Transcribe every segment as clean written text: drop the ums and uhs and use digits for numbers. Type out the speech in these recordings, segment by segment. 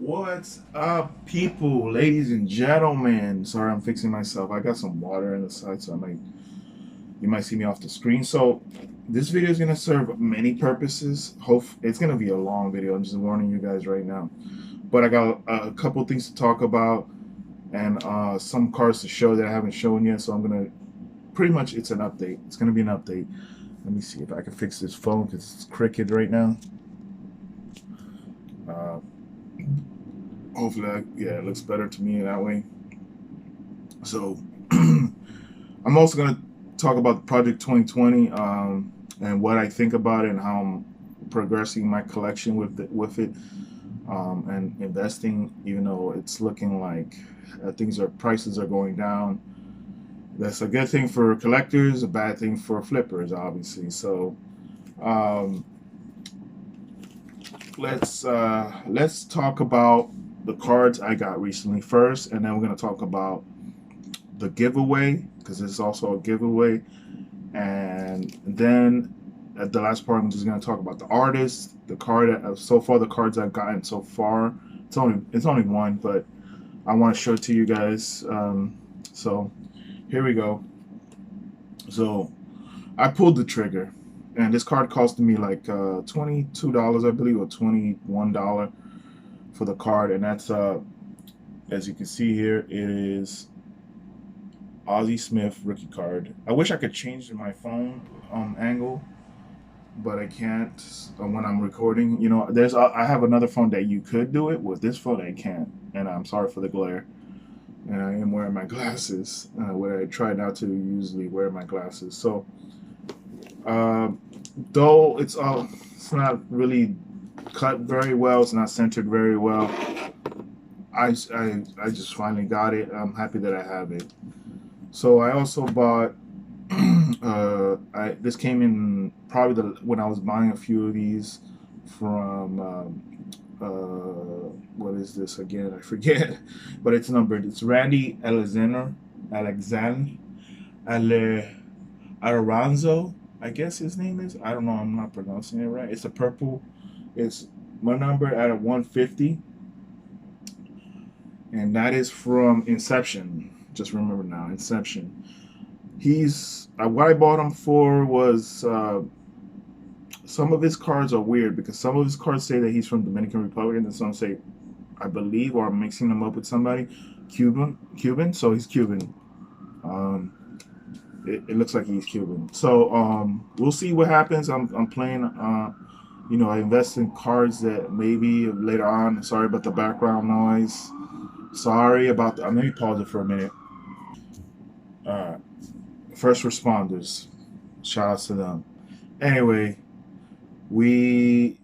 What's up, people, ladies and gentlemen? Sorry, I'm fixing myself. I got some water on the side, so you might see me off the screen. So, this video is gonna serve many purposes. Hope it's gonna be a long video. I'm just warning you guys right now. But I got a couple things to talk about and some cards to show that I haven't shown yet. So I'm gonna pretty much it's an update. It's gonna be an update. Let me see if I can fix this phone because it's crooked right now. Uh, Hopefully, yeah, it looks better to me that way. So, I'm also going to talk about Project 2020 and what I think about it and how I'm progressing my collection with it and investing, even though it's looking like prices are going down. That's a good thing for collectors, a bad thing for flippers, obviously. So, um, let's talk about the cards I got recently first, and then we're gonna talk about the giveaway because it's also a giveaway, and then at the last part I'm just gonna talk about the artist, the card. So far, the cards I've gotten so far, it's only one, but I want to show it to you guys. So here we go. So I pulled the trigger, and this card costed me like $22, I believe, or $21 for the card, and that's as you can see here, it is Ozzie Smith rookie card. I wish I could change my phone angle, but I can't when I'm recording. You know, I have another phone that you could do it with. This phone I can't, and I'm sorry for the glare. And I am wearing my glasses, where I try not to usually wear my glasses. So, uh, though it's not really cut very well. It's not centered very well. I just finally got it. I'm happy that I have it. So I also bought. This came in probably when I was buying a few of these from. What is this again? I forget, but it's numbered. It's Randy Alexander Ale Aranzo. I guess his name is. I don't know. I'm not pronouncing it right. It's a purple. It's my number at a 150, and that is from Inception. Just remember now, Inception. He's what I bought him for was some of his cards are weird because some of his cards say that he's from Dominican Republic, and then some say, I believe, or I'm mixing them up with somebody, Cuban. So he's Cuban. Um, it looks like he's Cuban. So we'll see what happens. I'm playing. I invest in cards that maybe later on. Sorry about the background noise. Sorry about the. Let me pause it for a minute. Uh, First responders. Shout outs to them. Anyway, we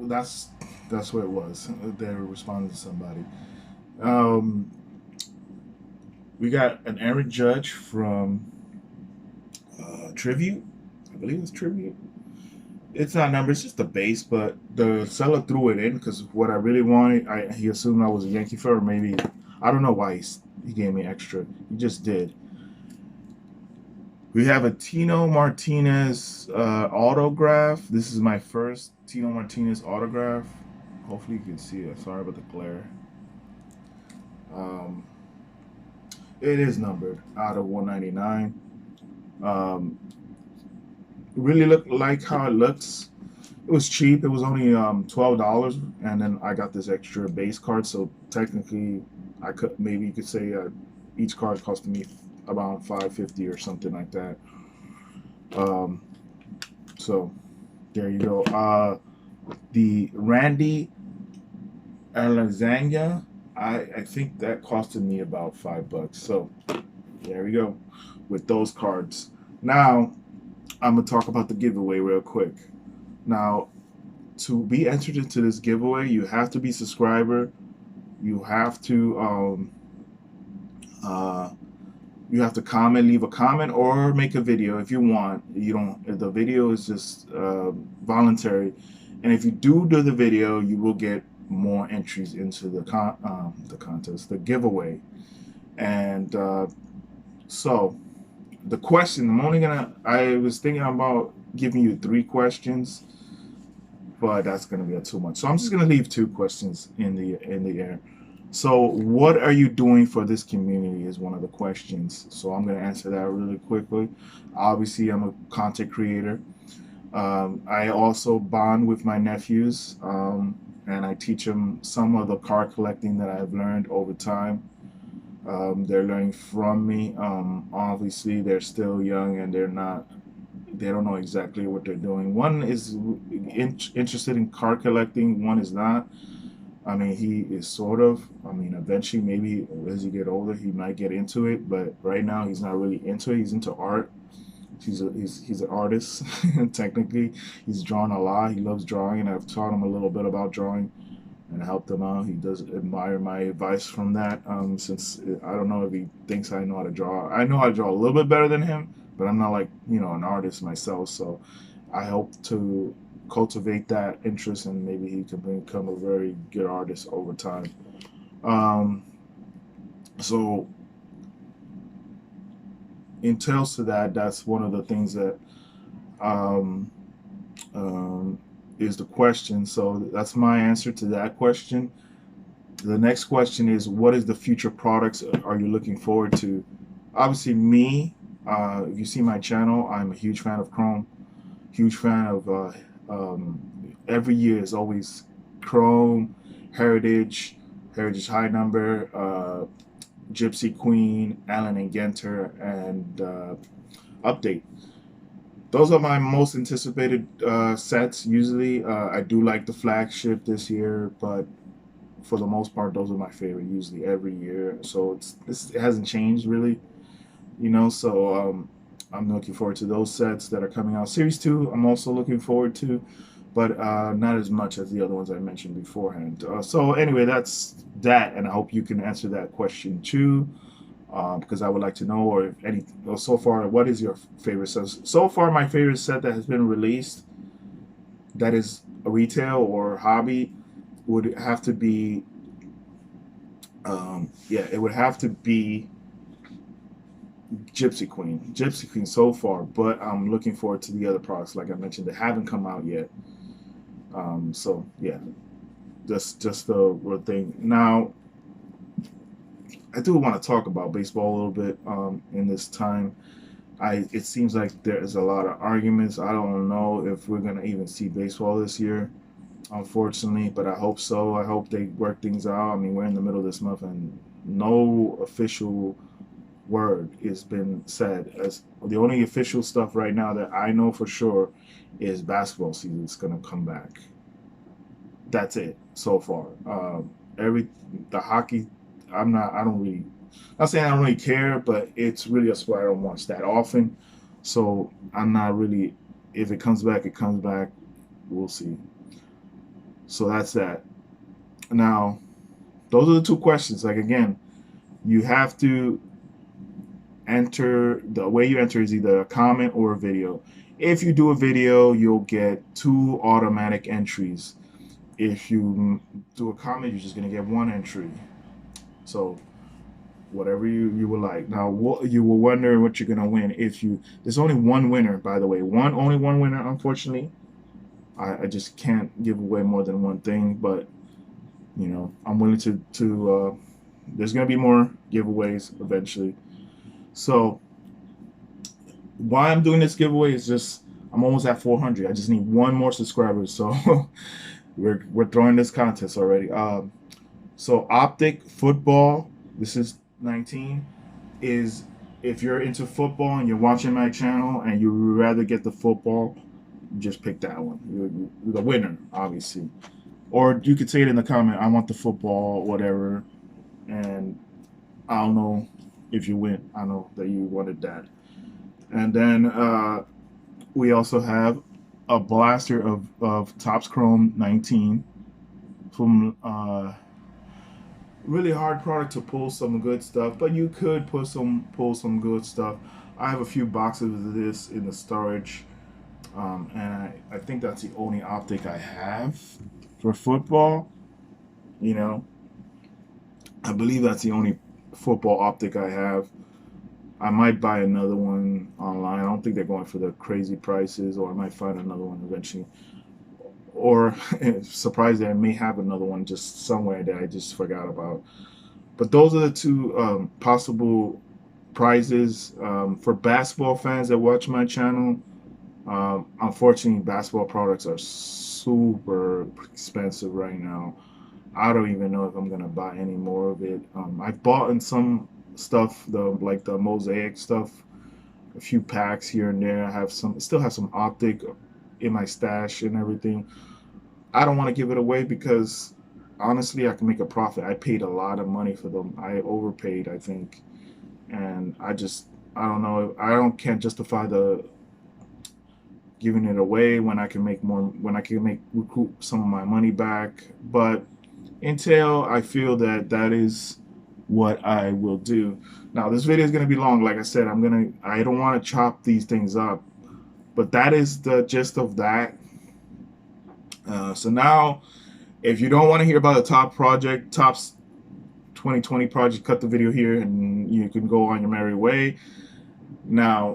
that's that's what it was. They were responding to somebody. Um, we got an Aaron Judge from Tribute. I believe it's Tribute. It's not number. It's just the base, but the seller threw it in because what I really wanted, he assumed I was a Yankee fan, or maybe I don't know why he gave me extra. He just did. We have a Tino Martinez autograph. This is my first Tino Martinez autograph. Hopefully you can see it. Sorry about the glare. Um, it is numbered out of 199. Um, really look like how it looks. It was cheap. It was only $12, and then I got this extra base card. So technically, I could maybe you could say each card cost me about 550 or something like that. Um, so there you go. The Randy Alexandria, I think that costed me about $5. So there we go with those cards. Now I'm gonna talk about the giveaway real quick. Now, to be entered into this giveaway, you have to be a subscriber. You have to uh, you have to comment, leave a comment, or make a video if you want. You don't. The video is just voluntary, and if you do the video, you will get more entries into the contest, the giveaway. And so, the question. I was thinking about giving you three questions. but that's going to be too much. So I'm just going to leave 2 questions in the air. So what are you doing for this community is one of the questions. So I'm going to answer that really quickly. Obviously, I'm a content creator. I also bond with my nephews, and I teach them some of the card collecting that I've learned over time. They're learning from me. Obviously, they're still young and they don't know exactly what they're doing. One is interested in card collecting, one is not. I mean, he is sort of. I mean, eventually, maybe as you get older, he might get into it, but right now, he's not really into it. He's into art. He's an artist. Technically, he's drawn a lot. He loves drawing, and I've taught him a little bit about drawing and helped him out. He does admire my advice from that. Since I don't know if he thinks I know how to draw. I know how to draw a little bit better than him, but I'm not like an artist myself. So I hope to cultivate that interest, and maybe he can become a very good artist over time. Um, so entails to that. That's one of the things that um, um, is the question. So that's my answer to that question. The next question is, what is the future products are you looking forward to? Obviously, me. If you see my channel, I'm a huge fan of Chrome. Huge fan of every year is always Chrome, Heritage, Heritage High Number, Gypsy Queen, Allen and Genter, and Update. Those are my most anticipated sets. Usually, I do like the flagship this year, but for the most part, those are my favorite. Usually every year, so it hasn't changed really. So I'm looking forward to those sets that are coming out. Series 2, I'm also looking forward to, but not as much as the other ones I mentioned beforehand. So anyway, that's that, and I hope you can answer that question too, because I would like to know, or if any, or so far, what is your favorite set? So far, my favorite set that has been released, that is a retail or hobby, would have to be, yeah, it would have to be Gypsy Queen. Gypsy Queen so far, but I'm looking forward to the other products. Like I mentioned, they haven't come out yet. So yeah, that's just the real thing. Now, I do want to talk about baseball a little bit in this time. It seems like there is a lot of arguments. I don't know if we're gonna even see baseball this year, unfortunately, but I hope so. I hope they work things out. I mean, we're in the middle of this month, and no official word has been said. As the only official stuff right now that I know for sure is basketball season is going to come back. That's it so far. Every the hockey, I'm not. I don't really. Not saying I don't really care, but it's really a sport I don't watch that often. So I'm not really. If it comes back, it comes back. We'll see. So that's that. Now, those are the 2 questions. Like again, you have to enter. The way you enter is either a comment or a video. If you do a video, you'll get 2 automatic entries. If you do a comment, you're just gonna get 1 entry. So whatever you would like. Now, what you will wonder what you're gonna win if you. There's only 1 winner, by the way. Only one winner. Unfortunately, I just can't give away more than one thing. But I'm willing to. There's gonna be more giveaways eventually. So why I'm doing this giveaway is just I'm almost at 400. I just need 1 more subscriber. So we're throwing this contest already. So Optic Football, this is 19, is if you're into football and you're watching my channel and you would rather get the football, just pick that one. You're the winner, obviously. Or you could say it in the comment, I want the football, whatever. And I don't know if you win. I know that you wanted that. And then we also have a blaster of Topps Chrome 19 from really hard product to pull some good stuff, but you could pull some good stuff. I have a few boxes of this in the storage, and I think that's the only optic I have for football. You know, I believe that's the only football optic I have. I might buy another one online. I don't think they're going for the crazy prices, or I might find another one eventually. or surprised that I may have another one just somewhere that I just forgot about. But those are the two possible prizes for basketball fans that watch my channel. Unfortunately, basketball products are super expensive right now. I don't even know if I'm gonna buy any more of it. I've bought in some stuff, the mosaic stuff, a few packs here and there. I have some, still have some optic in my stash and everything. I don't want to give it away because honestly, I can make a profit. I paid a lot of money for them. I overpaid, I think, and I don't know. I don't can't justify the giving it away when I can make more, when I can make recoup some of my money back. But until I feel that that is what I will do. Now this video is going to be long. Like I said, I don't want to chop these things up, but that is the gist of that. So now, if you don't want to hear about the tops 2020 project, cut the video here and you can go on your merry way. Now,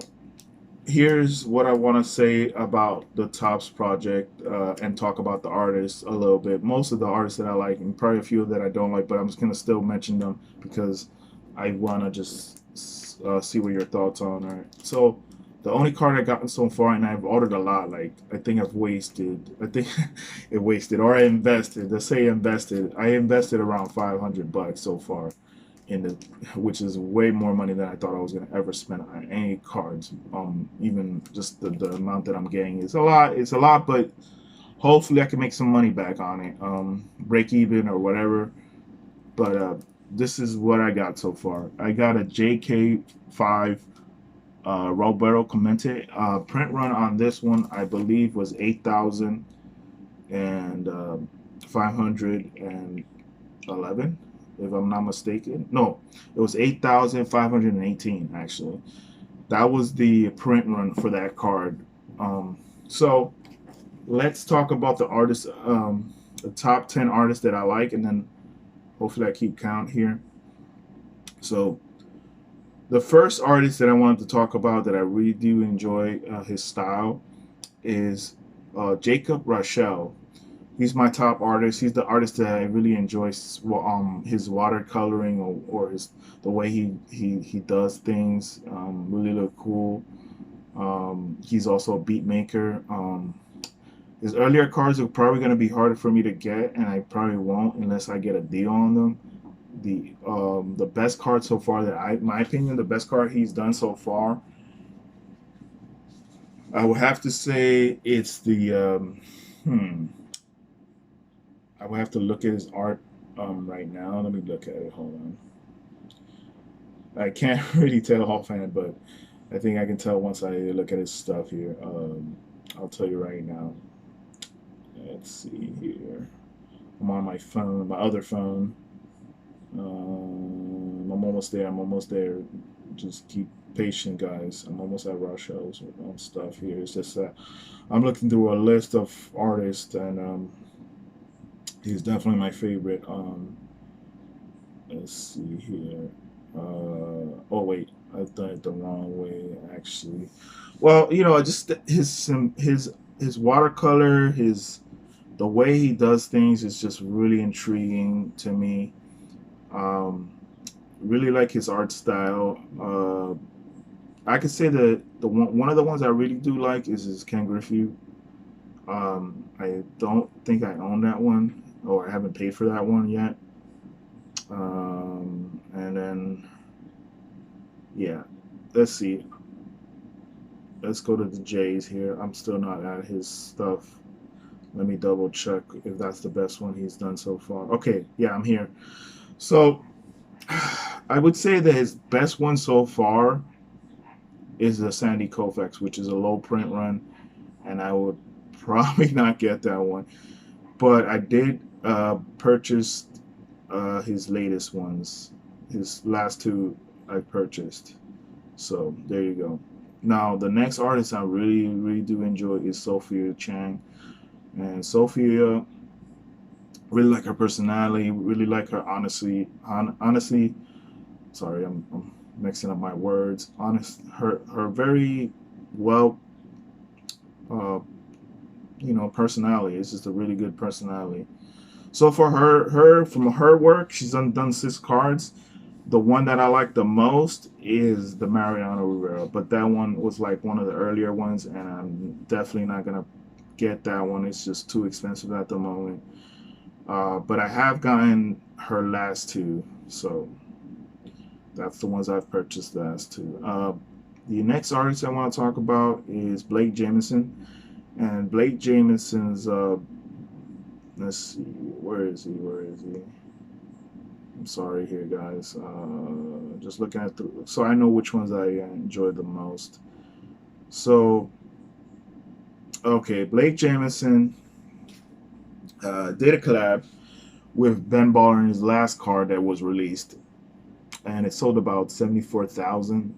here's what I want to say about the Tops project and talk about the artists a little bit. Most of the artists that I like, and probably a few that I don't like, but I'm just going to still mention them because I want to just see what your thoughts are on. All right. So, the only card I've gotten so far, and I've ordered a lot, like I think I think it wasted, or I invested. Let's say I invested around $500 so far in the, which is way more money than I thought I was gonna ever spend on any cards. Even just the amount that I'm getting is a lot. It's a lot, but hopefully I can make some money back on it. Break even or whatever. But this is what I got so far. I got a JK5 Roberto Clemente. Print run on this one, I believe, was 8,000 and 511, if I'm not mistaken. No, it was 8,518 actually. That was the print run for that card. So let's talk about the artists, the top 10 artists that I like, and then hopefully I keep count here. So the first artist that I wanted to talk about that I really do enjoy his style is Jacob Rochelle. He's my top artist. He's the artist that I really enjoy. His watercoloring or his the way he does things really look cool. He's also a beat maker. His earlier cards are probably going to be harder for me to get, and I probably won't unless I get a deal on them. The best card so far my opinion, the best card he's done so far, I would have to say it's the I would have to look at his art right now. Let me look at it. Hold on. I can't really tell offhand, but I think I can tell once I look at his stuff here. I'll tell you right now. Let's see here. I'm on my phone, my other phone. I'm almost there. I'm almost there. Just keep patient, guys. I'm almost at Rochelle's stuff here. It's just that I'm looking through a list of artists, and he's definitely my favorite. Let's see here. Oh wait, I've done it the wrong way actually. Well, just his watercolor, his the way he does things is just really intriguing to me. Um, really like his art style. I could say that one of the ones I really do like is his Ken Griffey. I don't think I own that one, or I haven't paid for that one yet. And then, yeah, let's see. Let's go to the J's here. I'm still not at his stuff. Let me double check if that's the best one he's done so far. Okay, yeah, I'm here. So, I would say that his best one so far is the Sandy Koufax, which is a low print run, and I would probably not get that one. But I did purchase his latest ones. His last two I purchased. So there you go. Now the next artist I really, really do enjoy is Sophia Chang. And Sophia, really like her personality, really like her honestly, sorry, I'm mixing up my words. Her very well, uh, personality. It's just a really good personality. So for her from her work, she's done 6 cards. The one that I like the most is the Mariano Rivera, but that one was like one of the earlier ones, and I'm definitely not gonna get that one. It's just too expensive at the moment. But I have gotten her last two, so that's the ones I've purchased last two. The next artist I want to talk about is Blake Jamieson, and Blake Jamieson's. Let's see, where is he? Where is he? I'm sorry here, guys. Just looking at so I know which ones I enjoy the most. So, okay, Blake Jamieson did a collab with Ben Baller in his last card that was released, and it sold about 74,000.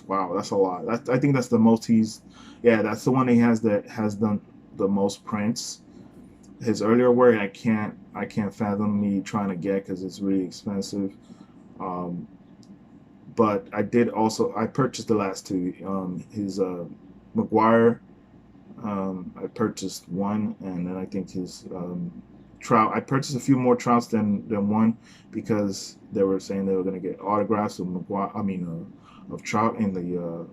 Wow, that's a lot. I think that's the most he's. Yeah, that's the one he has that has done the most prints. His earlier work, I can't fathom me trying to get because it's really expensive. Um, but I purchased the last two. His McGuire, I purchased one, and then I think his Trout. I purchased a few more Trouts than one because they were saying they were going to get autographs of McGuire. I mean, of Trout in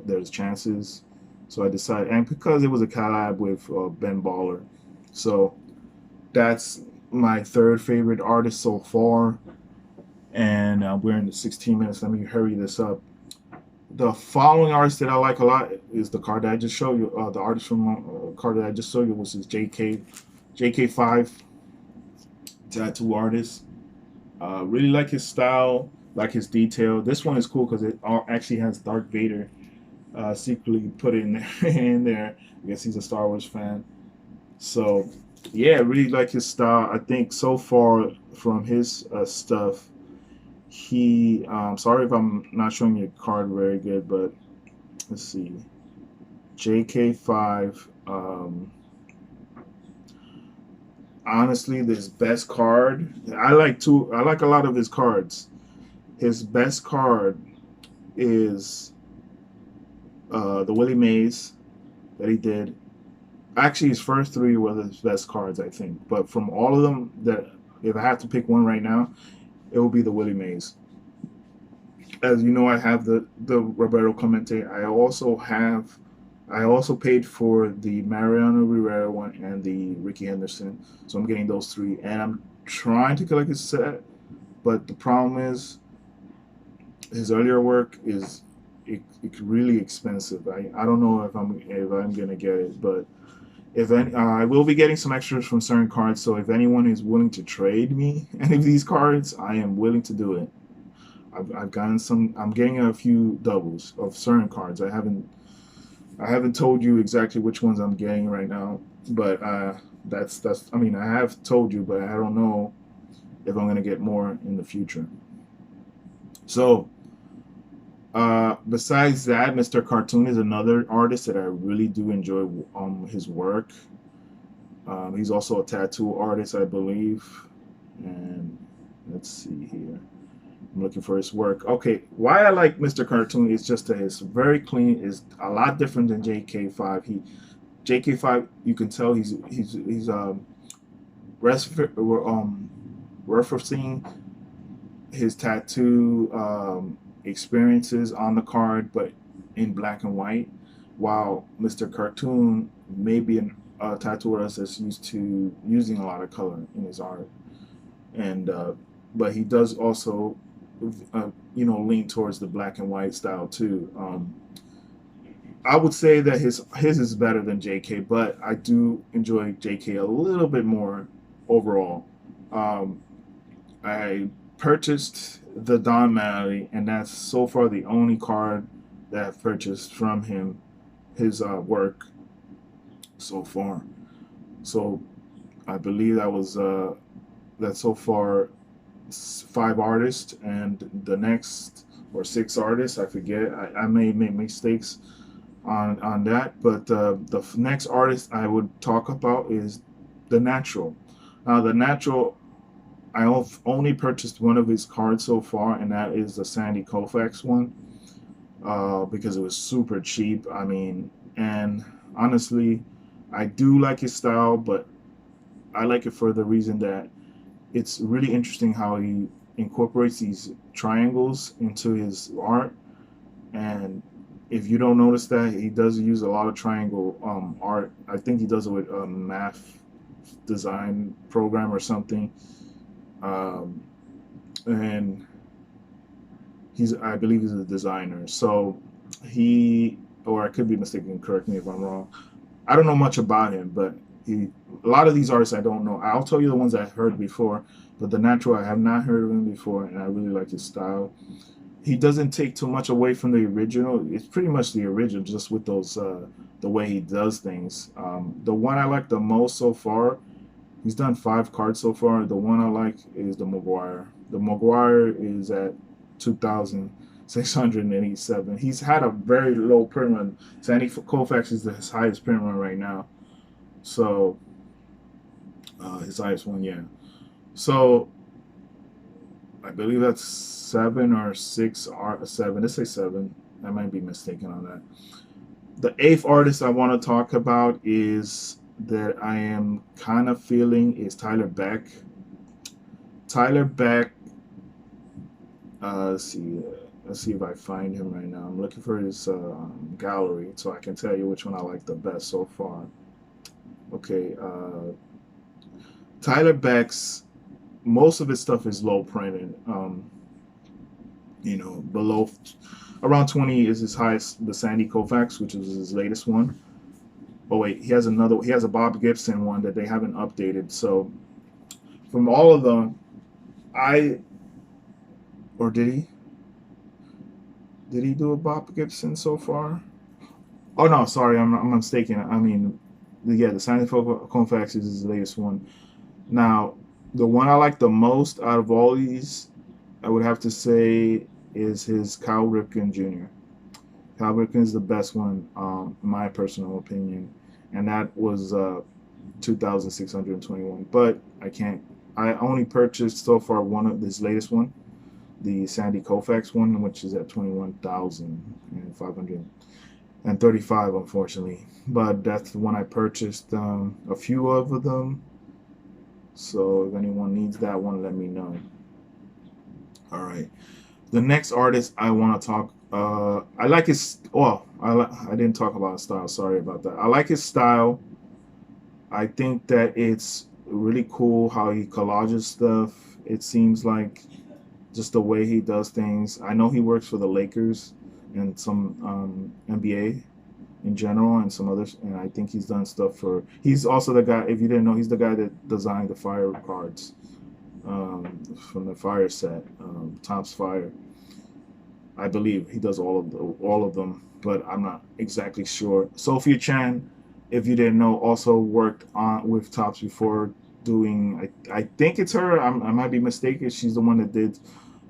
there's chances. So I decided, and because it was a collab with Ben Baller, so that's my third favorite artist so far. And we're in the 16 minutes. Let me hurry this up. The following artist that I like a lot is the card that I just showed you. The artist from card that I just showed you was his JK5 tattoo artist. Really like his style, like his detail. This one is cool because it actually has Darth Vader secretly put in there. in there. I guess he's a Star Wars fan. So yeah, really like his style. I think so far from his stuff, sorry if I'm not showing you a card very good, but let's see. JK5. Honestly, this best card. I like a lot of his cards. His best card is the Willie Mays that he did. Actually, his first three were his best cards, I think. But from all of them, that if I have to pick one right now, it will be the Willie Mays. As you know, I have the Roberto Clemente. I also paid for the Mariano Rivera one and the Ricky Henderson. So I'm getting those three, and I'm trying to collect a set. But the problem is his earlier work is really expensive. I don't know if I'm gonna get it, but if any, I will be getting some extras from certain cards. So if anyone is willing to trade me any of these cards, I am willing to do it. I've gotten some. I'm getting a few doubles of certain cards. I haven't told you exactly which ones I'm getting right now, but that's. I mean, I have told you, but I don't know if I'm gonna get more in the future. So besides that, Mr. Cartoon is another artist that I really do enjoy his work. He's also a tattoo artist, I believe. And let's see here. I'm looking for his work. Okay, why I like Mr. Cartoon is just that it's very clean. Is a lot different than JK5. JK5, you can tell he's referencing his tattoo experiences on the card, but in black and white. While Mr. Cartoon may be a tattoo artist that's used to using a lot of color in his art, and but he does also, lean towards the black and white style too. I would say that his is better than JK, but I do enjoy JK a little bit more overall. Um, I purchased the Don Malley, and that's so far the only card that I've purchased from him, his work so far. So I believe that so far 5 artists, and the next or 6 artists, I forget. I may make mistakes on that, but the next artist I would talk about is the Natural. The Natural, I've only purchased one of his cards so far, and that is the Sandy Koufax one, because it was super cheap. I mean, and honestly, I do like his style, but I like it for the reason that it's really interesting how he incorporates these triangles into his art. And if you don't notice that, he does use a lot of triangle art. I think he does it with a math design program or something. Um, and I believe he's a designer. So he, or I could be mistaken, correct me if I'm wrong. I don't know much about him, but he, a lot of these artists I don't know. I'll tell you the ones I heard before, but the natural I have not heard of him before, and I really like his style. He doesn't take too much away from the original. It's pretty much the original, just with those the way he does things. The one I like the most so far, he's done 5 cards so far. The one I like is the Maguire. The Maguire is at 2,687. He's had a very low print run. Sandy Koufax is his highest print run right now. So his highest one, yeah. So I believe that's 7 or 6 or 7. Let's say 7. I might be mistaken on that. The eighth artist I want to talk about is that I am kind of feeling is Tyler Beck. Tyler Beck. Let's see. Let's see if I find him right now. I'm looking for his gallery so I can tell you which one I like the best so far. Okay. Tyler Beck's most of his stuff is low printed. Below around 20 is his highest. The Sandy Koufax, which is his latest one. Oh wait, he has another. He has a Bob Gibson one that they haven't updated. So from all of them, I or did he? Did he do a Bob Gibson so far? Oh no, sorry, I'm mistaken. I mean, yeah, the Sandy Koufax is his latest one. Now, the one I like the most out of all these, I would have to say, is his Cal Ripken Jr. Cal Ripken is the best one, in my personal opinion, and that was 2,621. But I can't. I only purchased so far one of his latest one, the Sandy Koufax one, which is at 21,535, unfortunately. But that's the one I purchased. A few of them. So if anyone needs that one, let me know. All right. The next artist I want to talk. I like his. Well, I didn't talk about his style. Sorry about that. I like his style. I think that it's really cool how he collages stuff. It seems like just the way he does things. I know he works for the Lakers and some NBA in general and some others. And I think he's done stuff for. He's also the guy. If you didn't know, he's the guy that designed the Fire cards from the Fire set, Topps Fire. I believe he does all of them, but I'm not exactly sure. Sophia Chan, if you didn't know, also worked on with Topps before doing. I think it's her. I might be mistaken. She's the one that did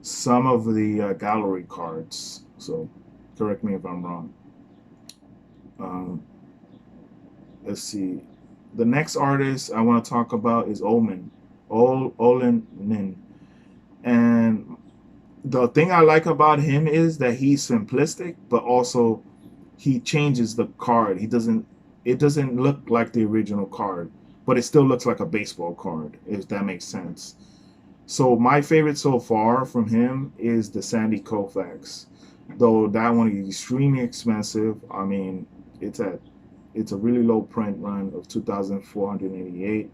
some of the gallery cards. So correct me if I'm wrong. Um, let's see. The next artist I want to talk about is Omen, Olin Nin, and the thing I like about him is that he's simplistic, but also he changes the card. He doesn't. It doesn't look like the original card, but it still looks like a baseball card, if that makes sense. So my favorite so far from him is the Sandy Koufax, though that one is extremely expensive. I mean, it's at it's a really low print run of 2,488.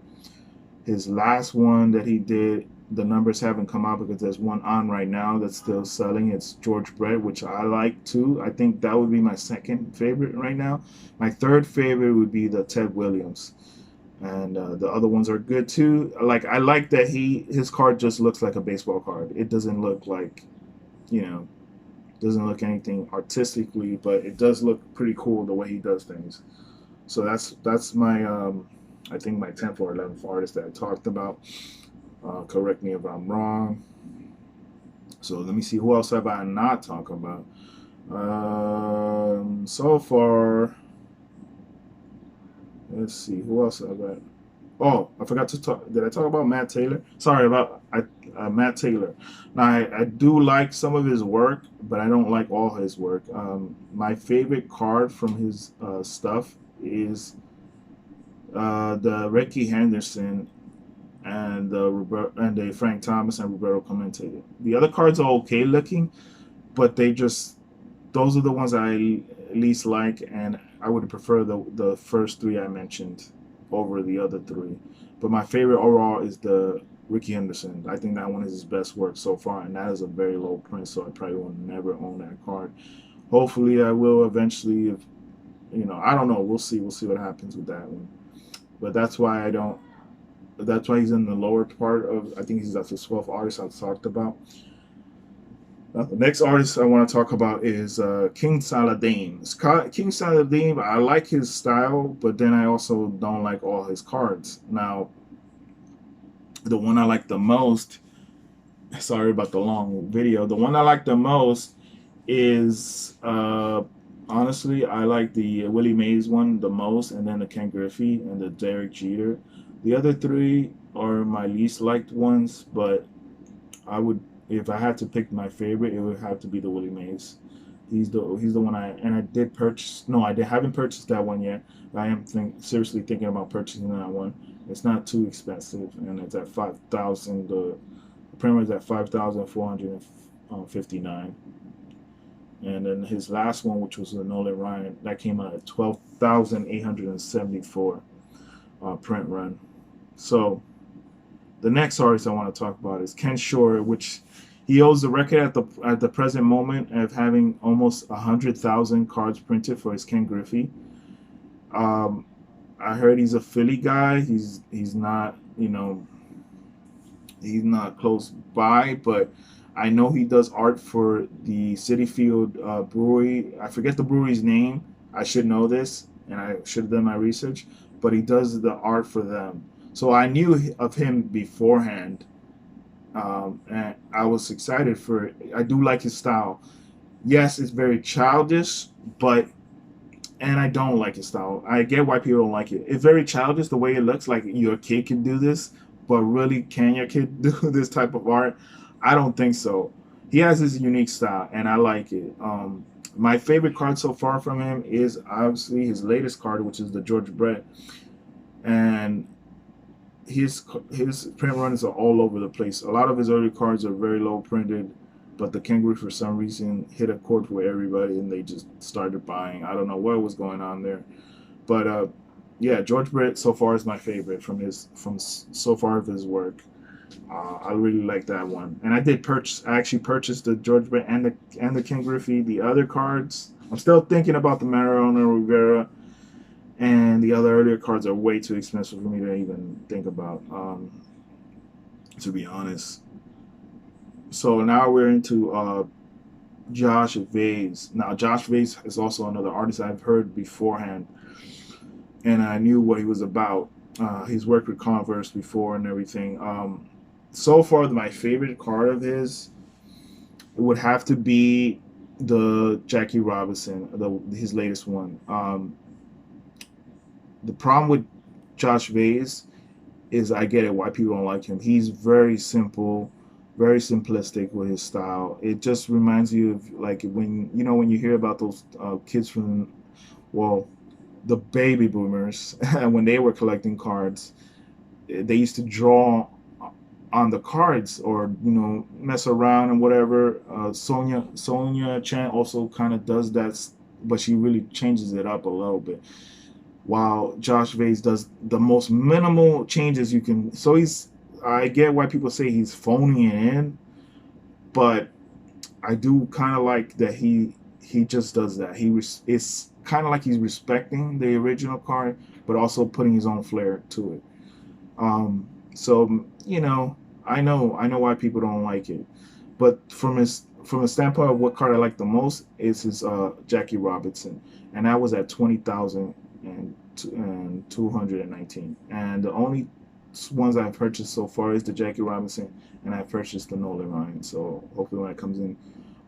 His last one that he did, the numbers haven't come out because there's one on right now that's still selling. It's George Brett, which I like too. I think that would be my second favorite right now. My third favorite would be the Ted Williams, and the other ones are good too. Like I like that his card just looks like a baseball card. It doesn't look like, you know, doesn't look anything artistically, but it does look pretty cool the way he does things. So that's my I think my 10th or 11th artist that I talked about. Correct me if I'm wrong. So let me see, who else have I not talked about? So far, let's see, who else have I? Oh, I forgot to talk. Did I talk about Matt Taylor? Sorry about Matt Taylor. Now I do like some of his work, but I don't like all his work. My favorite card from his stuff is the Ricky Henderson, and the Frank Thomas and Roberto Clemente. The other cards are okay looking, but they just those are the ones I least like, and I would prefer the first three I mentioned over the other three. But my favorite overall is the Ricky Henderson. I think that one is his best work so far, and that is a very low print, so I probably will never own that card. Hopefully, I will eventually. If I don't know. We'll see. We'll see what happens with that one. But that's why I don't. That's why he's in the lower part of. I think he's at the 12th artist I've talked about. The next artist I want to talk about is King Saladin. King Saladin, I like his style, but then I also don't like all his cards. Now, the one I like the most, sorry about the long video, the one I like the most is, honestly, I like the Willie Mays one the most, and then the Ken Griffey and the Derek Jeter. The other three are my least liked ones, but I would, if I had to pick my favorite, it would have to be the Willie Mays. He's the one I did purchase. No, haven't purchased that one yet. I am seriously thinking about purchasing that one. It's not too expensive, and it's at 5,000. The premium is at 5,459. And then his last one, which was the Nolan Ryan, that came out at 12,874 print run. So the next artist I want to talk about is Ken Shore, which he holds the record at the present moment of having almost 100,000 cards printed for his Ken Griffey. Um, I heard he's a Philly guy. He's not he's not close by, but I know he does art for the City Field Brewery. I forget the brewery's name. I should know this, and I should have done my research. But he does the art for them, so I knew of him beforehand, and I was excited for it. I do like his style. Yes, it's very childish, but and I don't like his style. I get why people don't like it. It's very childish the way it looks. Like your kid can do this, but really, can your kid do this type of art? I don't think so. He has his unique style, and I like it. My favorite card so far from him is obviously his latest card, which is the George Brett, and his print runs are all over the place. A lot of his early cards are very low printed, but the Kangaroo for some reason hit a chord with everybody, and they just started buying. I don't know what was going on there, but yeah, George Brett so far is my favorite from so far of his work. I really like that one, and I did purchase. I actually purchased the George Brett and the Ken Griffey. The other cards, I'm still thinking about the Mariano Rivera, and the other earlier cards are way too expensive for me to even think about. To be honest, so now we're into Josh Vase. Now Josh Vase is also another artist I've heard beforehand, and I knew what he was about. He's worked with Converse before and everything. So far, my favorite card of his would have to be the Jackie Robinson, his latest one. The problem with Josh Vase is I get it why people don't like him. He's very simple, very simplistic with his style. It just reminds you of like when you hear about those kids from, well, the baby boomers when they were collecting cards. They used to draw on the cards or mess around and whatever. Sonia Chan also kind of does that, but she really changes it up a little bit. While Josh Vase does the most minimal changes you can. So I get why people say he's phoning it in, but I do kind of like that he just does that. It's kind of like he's respecting the original card, but also putting his own flair to it. So I know why people don't like it, but from a standpoint of what card I like the most is his Jackie Robinson, and that was at 20,219. And the only ones I've purchased so far is the Jackie Robinson, and I purchased the Nolan Ryan. So hopefully when it comes in,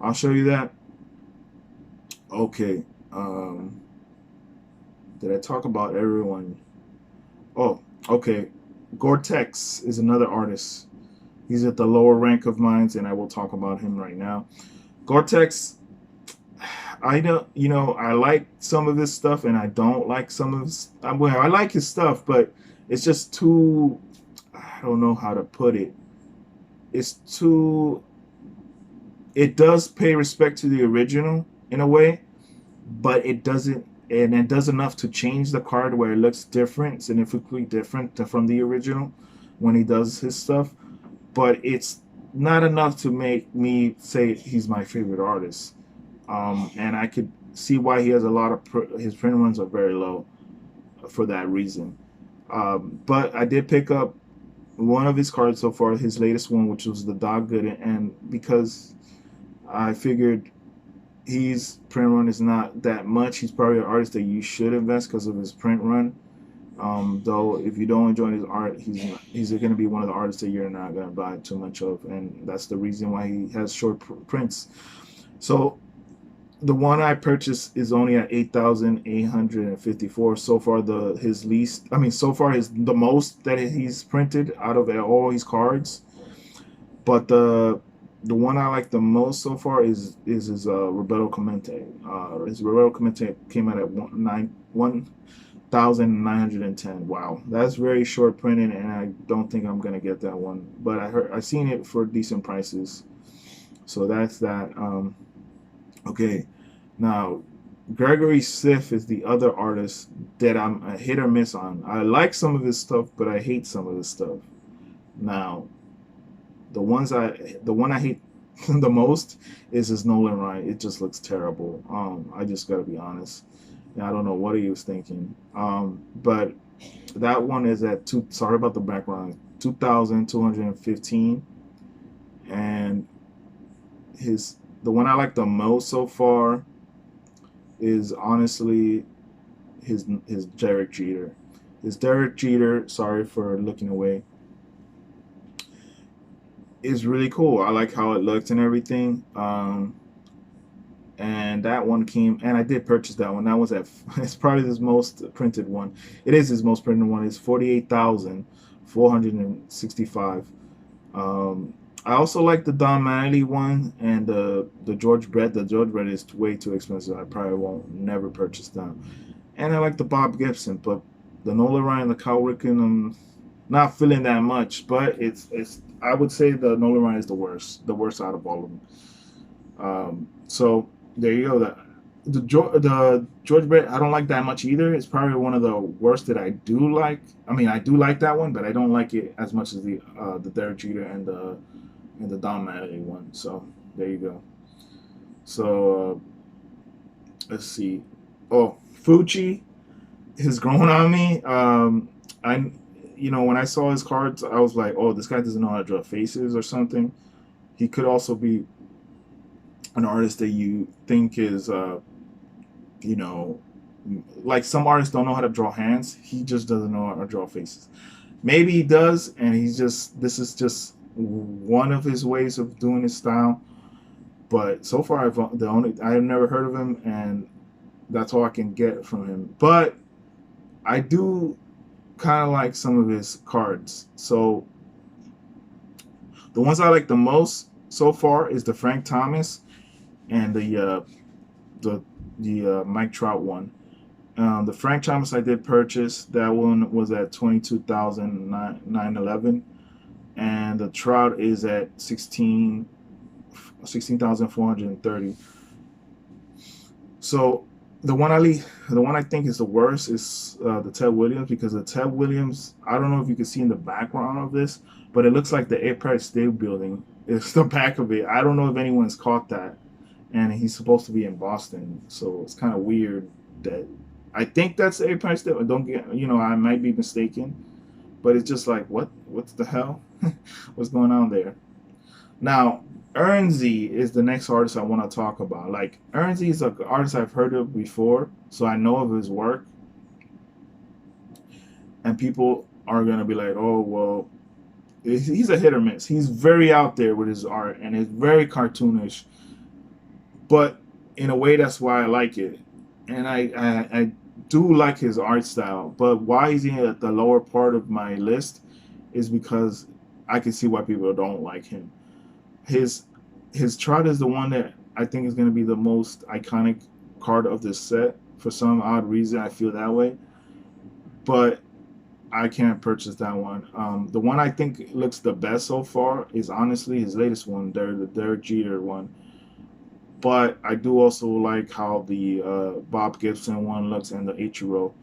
I'll show you that. Okay. Did I talk about everyone? Oh, okay. Gore-Tex is another artist. He's at the lower rank of mine, and I will talk about him right now. Gore-Tex, I don't, I like some of his stuff and I don't like some of his, well, I like his stuff, but it's just too, I don't know how to put it. It's too, it does pay respect to the original in a way, but it doesn't, and it does enough to change the card where it looks different, significantly different from the original when he does his stuff. But it's not enough to make me say he's my favorite artist. And I could see why he has a lot of his print runs are very low for that reason. But I did pick up one of his cards so far, his latest one, which was the Dog Good, and because I figured his print run is not that much, he's probably an artist that you should invest because of his print run. Though if you don't enjoy his art, he's going to be one of the artists that you're not going to buy too much of, and that's the reason why he has short prints. So the one I purchased is only at 8,854 so far. His least, I mean, so far his the most that he's printed out of all his cards. But the one I like the most so far is his Roberto Clemente. His Roberto Clemente came out at 1,910. Wow, that's very short printed, and I don't think I'm gonna get that one. But I seen it for decent prices, so that's that. Okay, now Gregory Sif is the other artist that I'm a hit or miss on. I like some of his stuff, but I hate some of his stuff. Now, the one I hate the most is his Nolan Ryan. It just looks terrible. I just gotta be honest. And I don't know what he was thinking. But that one is at two. Sorry about the background. 2,215, and his the one I like the most so far is honestly his Derek Jeter. His Derek Jeter. Sorry for looking away. Is really cool. I like how it looks and everything. And that one came, and I did purchase that one. That was at it's probably his most printed one. It is his most printed one. It's 48,465. I also like the Don Mattingly one and the George Brett. The George Brett is way too expensive. I probably won't never purchase them. And I like the Bob Gibson, but the Nolan Ryan, the Cal Ripken, not feeling that much. But it's I would say the Nolan Ryan is the worst out of all of them. So there you go. The George Brett I don't like that much either. It's probably one of the worst that I do like. I mean, I do like that one, but I don't like it as much as the Derek Jeter and the Don Mattingly one. So there you go. So let's see. Oh, Fucci has grown on me. I when I saw his cards, I was like, oh, this guy doesn't know how to draw faces or something. He could also be an artist that you think is, you know, like some artists don't know how to draw hands. He just doesn't know how to draw faces. Maybe he does, and this is just one of his ways of doing his style. But so far, I've never heard of him, and that's all I can get from him. But I do kind of like some of his cards. So the ones I like the most so far is the Frank Thomas and the Mike Trout one. The Frank Thomas I did purchase. That one was at 22,911, and the Trout is at 16,430. So the one I think is the worst is the Ted Williams, because the Ted Williams, I don't know if you can see in the background of this, but it looks like the Empire State Building is the back of it. I don't know if anyone's caught that, and he's supposed to be in Boston, so it's kind of weird that I think that's the Empire State. Don't get I might be mistaken, but it's just like what's the hell, what's going on there? Now, Earnsy is the next artist I want to talk about. Like, Earnsy is an artist I've heard of before, so I know of his work. And people are going to be like, oh, well, he's a hit or miss. He's very out there with his art, and it's very cartoonish. But in a way, that's why I like it. And I do like his art style. But why is he at the lower part of my list is because I can see why people don't like him. His Trout is the one that I think is going to be the most iconic card of this set. For some odd reason, I feel that way. But I can't purchase that one. The one I think looks the best so far is honestly his latest one, the Derek Jeter one. But I do also like how the Bob Gibson one looks and the Ichiro.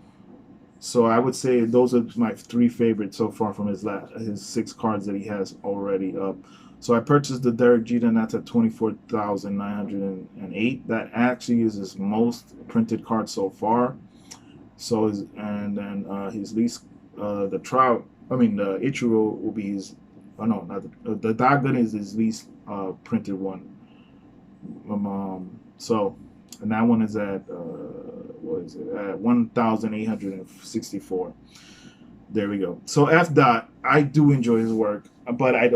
So I would say those are my three favorites so far from his six cards that he has already up. So I purchased the Derek Jeter, and that's at 24,908. That actually is his most printed card so far. So and then his least the Trout. I mean the Ichiro will be his. Oh no, not the Dagon is his least printed one. So, and that one is at what is it? At 1,864. There we go. So F dot, I do enjoy his work, but I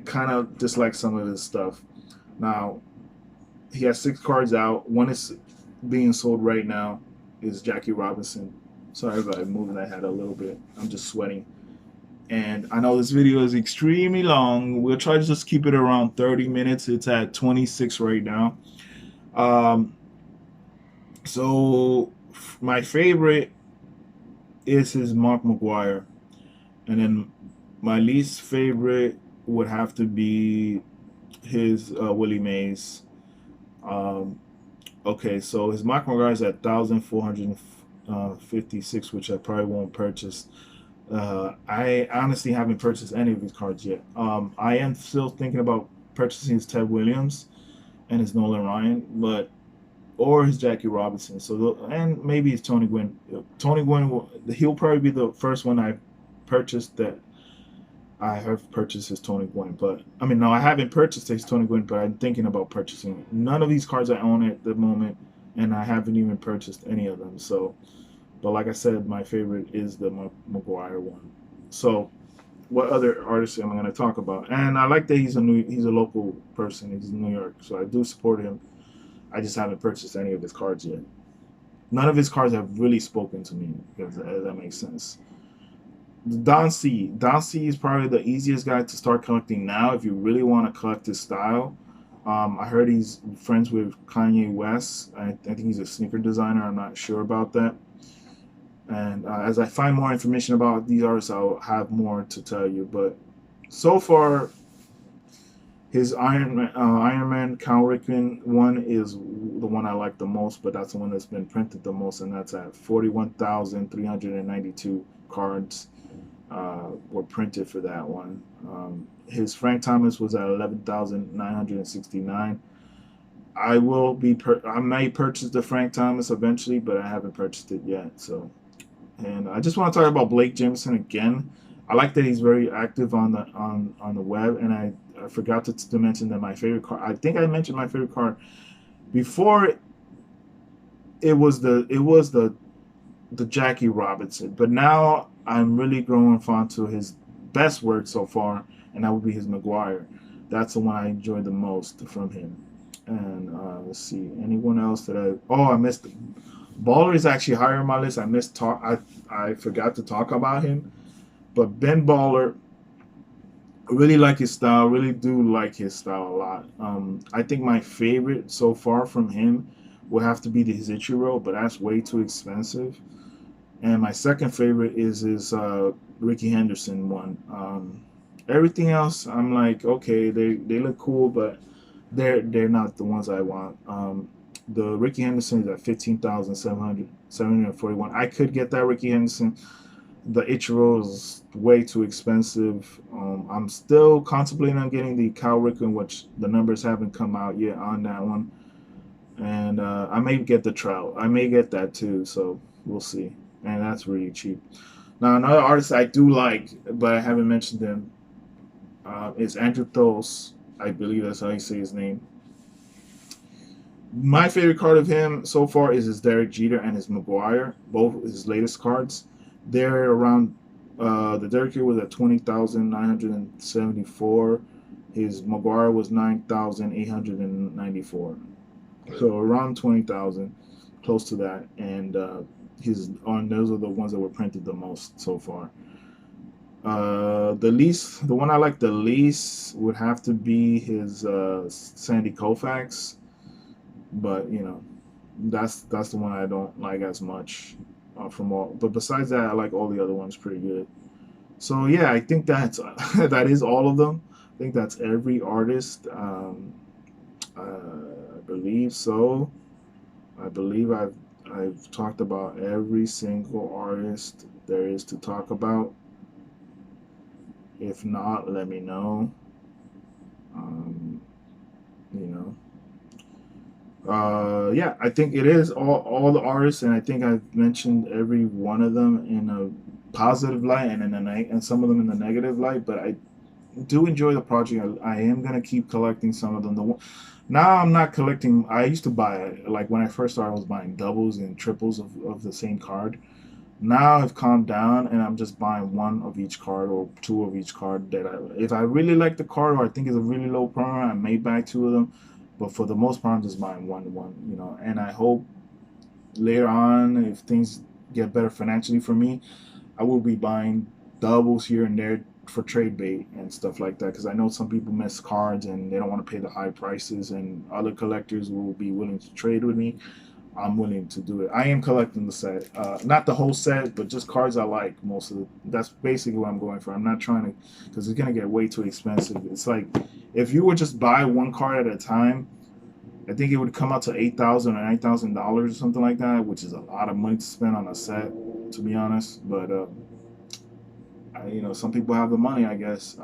kind of dislike some of his stuff. Now, he has six cards out. One is being sold right now. Is Jackie Robinson. Sorry if I moved that head a little bit. I'm just sweating. And I know this video is extremely long. We'll try to just keep it around 30 minutes. It's at 26 right now. Um, so my favorite is his Mark McGwire. And then my least favorite would have to be his Willie Mays. Um, okay, so his Mark McGwire is at 1,456, which I probably won't purchase. I honestly haven't purchased any of his cards yet. I am still thinking about purchasing his Ted Williams and his Nolan Ryan, or his Jackie Robinson. And maybe his Tony Gwynn. Tony Gwynn, he'll probably be the first one I purchased that I have purchased his Tony Gwynn. But I mean, no, I haven't purchased his Tony Gwynn, but I'm thinking about purchasing it. None of these cards I own at the moment, and I haven't even purchased any of them. So. But like I said, my favorite is the McGwire one. So, what other artists am I going to talk about? And I like that he's a local person. He's in New York, so I do support him. I just haven't purchased any of his cards yet. None of his cards have really spoken to me, if that makes sense. Don C. Don C is probably the easiest guy to start collecting now if you really want to collect his style. I heard he's friends with Kanye West. I think he's a sneaker designer. I'm not sure about that. And as I find more information about these artists, I'll have more to tell you. But so far, his Iron Man Cal Ripken one is the one I like the most, but that's the one that's been printed the most, and that's at 41,392 cards were printed for that one. His Frank Thomas was at 11,969. I may purchase the Frank Thomas eventually, but I haven't purchased it yet. So. And I just want to talk about Blake Jameson again. I like that he's very active on the web, and I forgot to mention that my favorite card. I think I mentioned my favorite card before. It was the Jackie Robinson, but now I'm really growing fond to his best work so far, and that would be his McGwire. That's the one I enjoyed the most from him. And let's see, anyone else that I missed. Baller is actually higher on my list. I forgot to talk about him, but Ben Baller, really like his style. Really do like his style a lot. I think my favorite so far from him would have to be the Ichiro, but that's way too expensive. And my second favorite is his Ricky Henderson one. Everything else, I'm like, okay, they look cool, but they're not the ones I want. The Ricky Henderson is at 15,741. I could get that Ricky Henderson. The Ichiro is way too expensive. I'm still contemplating on getting the Cal Ripken, which the numbers haven't come out yet on that one. And I may get the Trout. I may get that too, so we'll see. And that's really cheap. Now, another artist I do like, but I haven't mentioned him, is Andrew Thos. I believe that's how you say his name. My favorite card of him so far is his Derek Jeter and his McGwire, both his latest cards. They're around, the Derek Jeter was at 20,974. His McGwire was 9,894. So around 20,000, close to that. And those are the ones that were printed the most so far. The one I like the least would have to be his Sandy Koufax, but you know, that's the one I don't like as much from all. But besides that, I like all the other ones pretty good. So yeah, I think that's that is all of them. I think that's every artist. I believe so. I believe I've talked about every single artist there is to talk about. If not, let me know. Um, you know, yeah, I think it is all the artists, and I think I've mentioned every one of them in a positive light and in and some of them in the negative light. But I do enjoy the project. I am gonna keep collecting some of them. Now I'm not collecting. I used to buy, like when I first started, I was buying doubles and triples of the same card. Now I've calmed down and I'm just buying one of each card or two of each card that if I really like the card or I think it's a really low promo, I may buy two of them. But for the most part, I'm just buying one, you know. And I hope later on, if things get better financially for me, I will be buying doubles here and there for trade bait and stuff like that. Because I know some people miss cards and they don't want to pay the high prices, and other collectors will be willing to trade with me. I'm willing to do it. I am collecting the set, not the whole set, but just cards I like most of the. That's basically what I'm going for. I'm not trying to, because it's gonna get way too expensive. It's like if you would just buy one card at a time, I think it would come out to $8,000 or $9,000 or something like that, which is a lot of money to spend on a set, to be honest. But you know, some people have the money, I guess.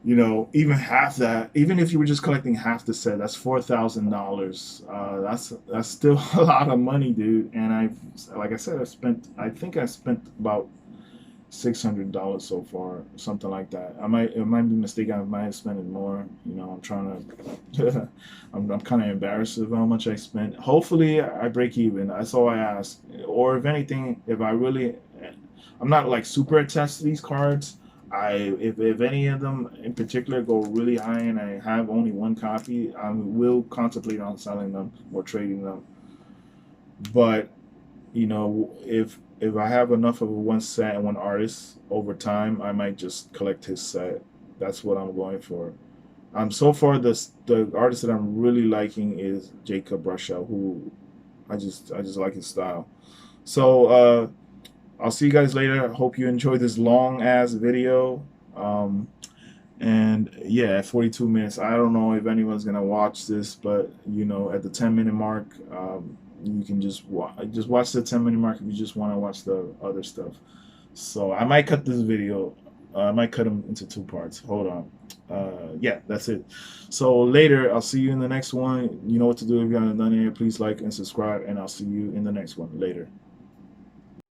You know, even half that, even if you were just collecting half the set, that's $4,000. That's still a lot of money, dude. And like I said, I think I spent about $600 so far, something like that. It might be mistaken. I might have spent it more. You know, I'm trying to, I'm kind of embarrassed of how much I spent. Hopefully, I break even. That's all I ask. Or if anything, if I really, I'm not like super attached to these cards. If any of them in particular go really high and I have only one copy, I will contemplate on selling them or trading them. But you know, if I have enough of one set and one artist over time, I might just collect his set. That's what I'm going for. So far the artist that I'm really liking is Jacob Russell, who I just like his style. So I'll see you guys later. Hope you enjoyed this long ass video. Um, and yeah, at 42 minutes, I don't know if anyone's gonna watch this, but you know, at the 10-minute mark, you can just watch the 10-minute mark if you just want to watch the other stuff. So I might cut this video. I might cut them into two parts. Hold on. Yeah, that's it. So later, I'll see you in the next one. You know what to do if you haven't done it. Please like and subscribe, and I'll see you in the next one later.